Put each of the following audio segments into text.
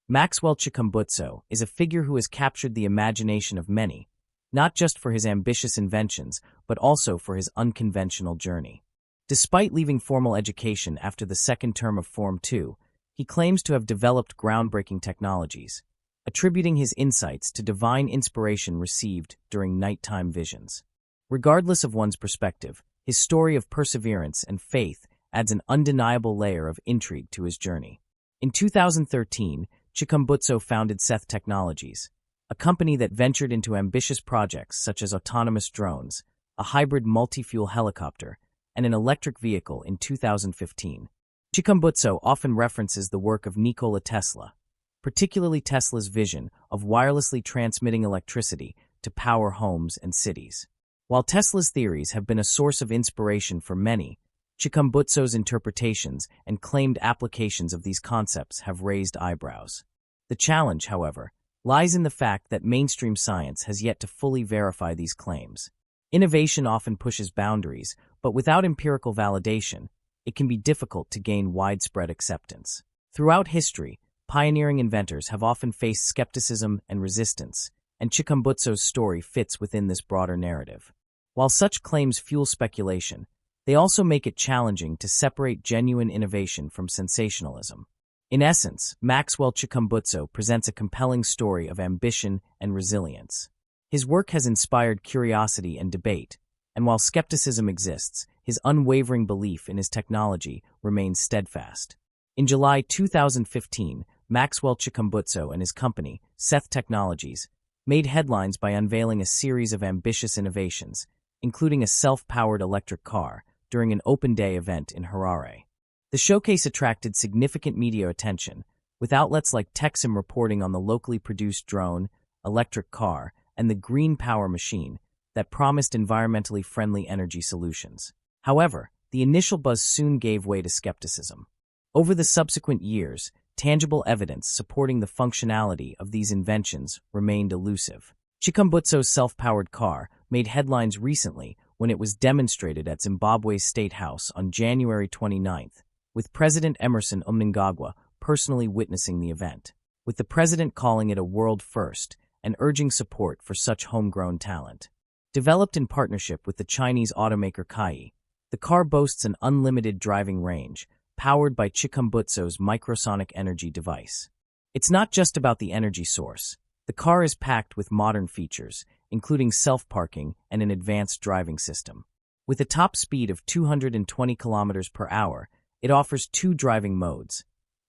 Maxwell Chikumbutso is a figure who has captured the imagination of many, not just for his ambitious inventions, but also for his unconventional journey. Despite leaving formal education after the second term of Form 2, he claims to have developed groundbreaking technologies, attributing his insights to divine inspiration received during nighttime visions. Regardless of one's perspective, his story of perseverance and faith adds an undeniable layer of intrigue to his journey. In 2013, Chikumbutso founded Seth Technologies, a company that ventured into ambitious projects such as autonomous drones, a hybrid multi-fuel helicopter, and an electric vehicle in 2015. Chikumbutso often references the work of Nikola Tesla, particularly Tesla's vision of wirelessly transmitting electricity to power homes and cities. While Tesla's theories have been a source of inspiration for many, Chikumbutso's interpretations and claimed applications of these concepts have raised eyebrows. The challenge, however, lies in the fact that mainstream science has yet to fully verify these claims. Innovation often pushes boundaries, but without empirical validation, it can be difficult to gain widespread acceptance. Throughout history, pioneering inventors have often faced skepticism and resistance, and Chikumbutso's story fits within this broader narrative. While such claims fuel speculation, they also make it challenging to separate genuine innovation from sensationalism. In essence, Maxwell Chikumbutso presents a compelling story of ambition and resilience. His work has inspired curiosity and debate, and while skepticism exists, his unwavering belief in his technology remains steadfast. In July 2015, Maxwell Chikumbutso and his company, Seth Technologies, made headlines by unveiling a series of ambitious innovations, including a self-powered electric car, during an open-day event in Harare. The showcase attracted significant media attention, with outlets like Techsim reporting on the locally produced drone, electric car, and the green power machine that promised environmentally friendly energy solutions. However, the initial buzz soon gave way to skepticism. Over the subsequent years, tangible evidence supporting the functionality of these inventions remained elusive. Chikumbutso's self-powered car made headlines recently when it was demonstrated at Zimbabwe's State House on January 29th, with President Emerson Mnangagwa personally witnessing the event, with the president calling it a world first and urging support for such homegrown talent. Developed in partnership with the Chinese automaker Kai, the car boasts an unlimited driving range, powered by Chikumbutso's Microsonic Energy Device. It's not just about the energy source. The car is packed with modern features, including self-parking and an advanced driving system. With a top speed of 220 km per hour, it offers two driving modes: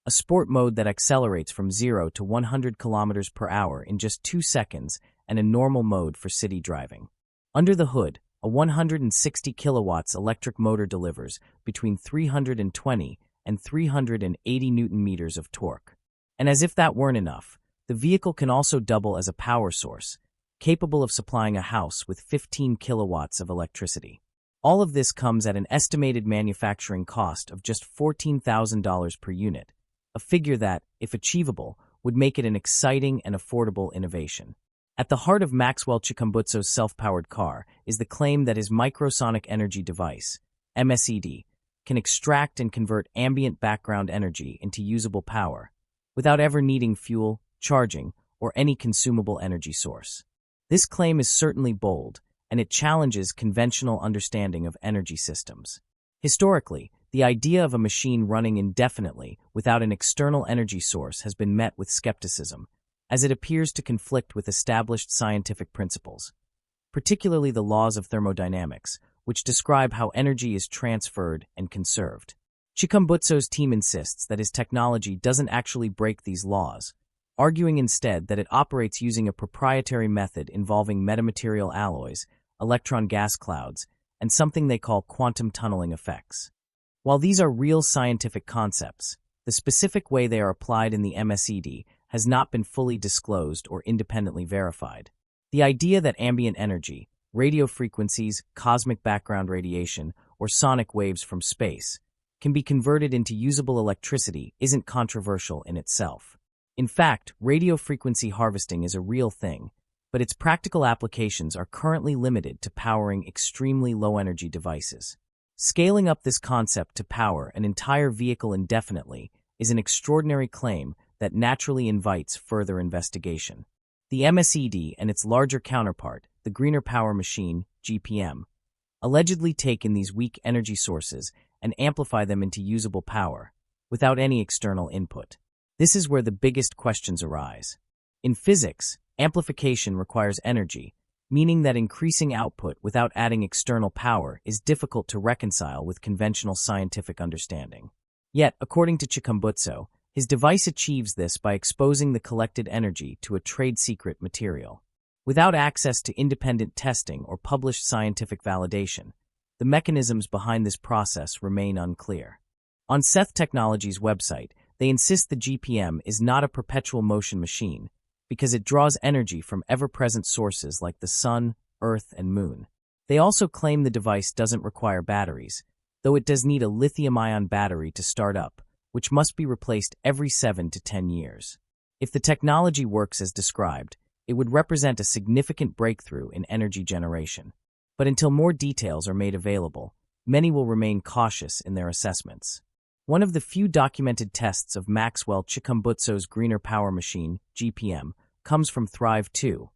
a sport mode that accelerates from 0 to 100 km per hour in just 2 seconds, and a normal mode for city driving. Under the hood, a 160 kilowatts electric motor delivers between 320 and 380 Newton-meters of torque. And as if that weren't enough, the vehicle can also double as a power source, capable of supplying a house with 15 kilowatts of electricity. All of this comes at an estimated manufacturing cost of just $14,000 per unit, a figure that, if achievable, would make it an exciting and affordable innovation. At the heart of Maxwell Chikumbutso's self-powered car is the claim that his Microsonic Energy Device, MSED, can extract and convert ambient background energy into usable power, without ever needing fuel, charging, or any consumable energy source. This claim is certainly bold, and it challenges conventional understanding of energy systems. Historically, the idea of a machine running indefinitely without an external energy source has been met with skepticism, as it appears to conflict with established scientific principles, particularly the laws of thermodynamics, which describe how energy is transferred and conserved. Chikumbutso's team insists that his technology doesn't actually break these laws, arguing instead that it operates using a proprietary method involving metamaterial alloys, electron gas clouds, and something they call quantum tunneling effects. While these are real scientific concepts, the specific way they are applied in the MSED has not been fully disclosed or independently verified. The idea that ambient energy, radio frequencies, cosmic background radiation, or sonic waves from space can be converted into usable electricity isn't controversial in itself. In fact, radio frequency harvesting is a real thing, but its practical applications are currently limited to powering extremely low-energy devices. Scaling up this concept to power an entire vehicle indefinitely is an extraordinary claim that naturally invites further investigation. The MSED and its larger counterpart, the Greener Power Machine, GPM, allegedly take in these weak energy sources and amplify them into usable power, without any external input. This is where the biggest questions arise. In physics, amplification requires energy, meaning that increasing output without adding external power is difficult to reconcile with conventional scientific understanding. Yet, according to Chikumbutso, his device achieves this by exposing the collected energy to a trade secret material. Without access to independent testing or published scientific validation, the mechanisms behind this process remain unclear. On Seth Technologies' website, they insist the GPM is not a perpetual motion machine because it draws energy from ever-present sources like the sun, earth, and moon. They also claim the device doesn't require batteries, though it does need a lithium-ion battery to start up, which must be replaced every 7 to 10 years. If the technology works as described, it would represent a significant breakthrough in energy generation. But until more details are made available, many will remain cautious in their assessments. One of the few documented tests of Maxwell Chikumbutso's Greener Power Machine, GPM, comes from Thrive 2.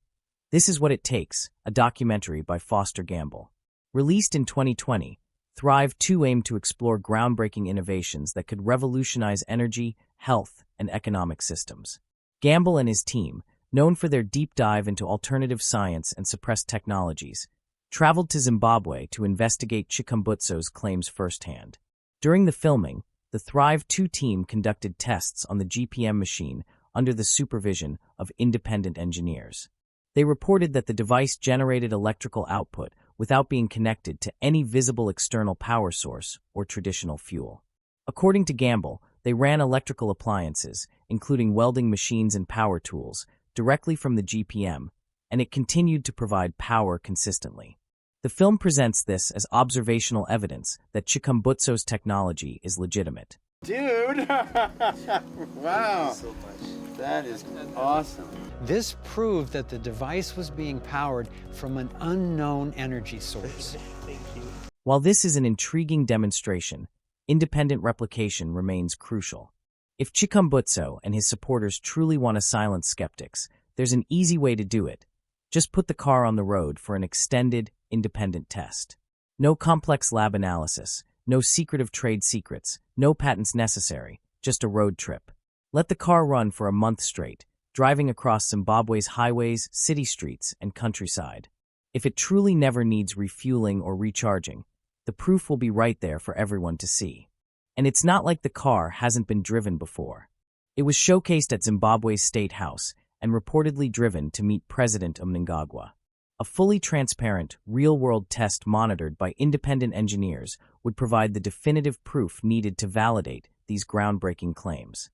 This is What It Takes, a documentary by Foster Gamble. Released in 2020, Thrive 2 aimed to explore groundbreaking innovations that could revolutionize energy, health, and economic systems. Gamble and his team, known for their deep dive into alternative science and suppressed technologies, traveled to Zimbabwe to investigate Chikumbutso's claims firsthand. During the filming, the Thrive 2 team conducted tests on the GPM machine under the supervision of independent engineers. They reported that the device generated electrical output without being connected to any visible external power source or traditional fuel. According to Gamble, they ran electrical appliances, including welding machines and power tools, directly from the GPM, and it continued to provide power consistently. The film presents this as observational evidence that Chikumbutso's technology is legitimate. Dude! Wow! So much. That is awesome. This proved that the device was being powered from an unknown energy source. Thank you. While this is an intriguing demonstration, independent replication remains crucial. If Chikumbutso and his supporters truly want to silence skeptics, there's an easy way to do it. Just put the car on the road for an extended, independent test. No complex lab analysis, no secretive trade secrets, no patents necessary, just a road trip. Let the car run for a month straight, driving across Zimbabwe's highways, city streets, and countryside. If it truly never needs refueling or recharging, the proof will be right there for everyone to see. And it's not like the car hasn't been driven before. It was showcased at Zimbabwe's State House and reportedly driven to meet President Mnangagwa. A fully transparent, real-world test monitored by independent engineers would provide the definitive proof needed to validate these groundbreaking claims.